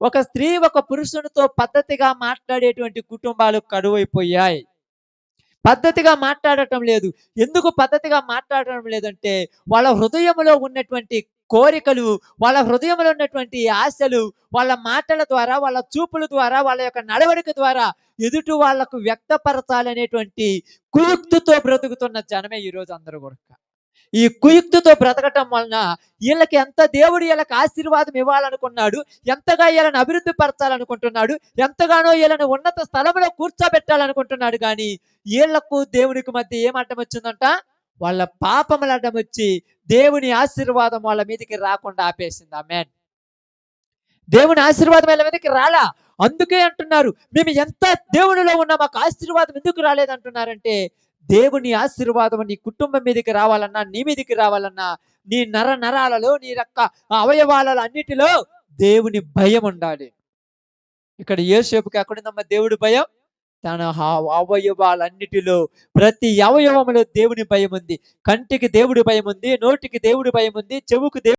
ఒక స్త్రీ ఒక పురుషునితో పద్ధతిగా మాట్లాడేటువంటి కుటుంబాలు కరువైపోయాయి. పద్ధతిగా మాట్లాడటం లేదు. ఎందుకు పద్ధతిగా మాట్లాడటం లేదంటే, వాళ్ళ హృదయంలో ఉన్నటువంటి కోరికలు, వాళ్ళ హృదయంలో ఉన్నటువంటి ఆశలు, వాళ్ళ మాటల ద్వారా, వాళ్ళ చూపుల ద్వారా, వాళ్ళ యొక్క నడవడిక ద్వారా ఎదుటి వాళ్ళకు వ్యక్తపరచాలనేటువంటి కుయుక్తితో బ్రతుకుతున్న జనమే ఈరోజు అందరూ గూడా. ఈ కుయుక్తితో బ్రతకటం వలన ఈళ్ళకి ఎంత దేవుడు ఈళ్ళకి ఆశీర్వాదం ఇవ్వాలనుకున్నాడు, ఎంతగా ఈళ్ళని అభివృద్ధి పరచాలనుకుంటున్నాడు, ఎంతగానో ఈళ్ళని ఉన్నత స్థలంలో కూర్చోబెట్టాలనుకుంటున్నాడు గానీ, ఈళ్ళకు దేవునికి మధ్య ఏం అడ్డమొచ్చిందంట? వాళ్ళ పాపములు అడ్డమొచ్చి, దేవుని ఆశీర్వాదం వాళ్ళ మీదకి రాకుండా ఆపేసింది. ఆమేన్. దేవుని ఆశీర్వాదం వీళ్ళ మీదకి రాలా. అందుకే అంటున్నారు, మేము ఎంత దేవునిలో ఉన్నా మాకు ఆశీర్వాదం ఎందుకు రాలేదంటున్నారంటే, దేవుని ఆశీర్వాదం నీ కుటుంబం మీదకి రావాలన్నా, నీ మీదకి రావాలన్నా, నీ నరాలలో, నీ యొక్క అవయవాలలో అన్నిటిలో దేవుని భయం ఉండాలి. ఇక్కడ యోసేపుకి ఎక్కడుందమ్మా దేవుడి భయం? తన అవయవాలన్నిటిలో, ప్రతి అవయవములో దేవుని భయం ఉంది. కంటికి దేవుడి భయం ఉంది, నోటికి దేవుడి భయం ఉంది, చెవుకు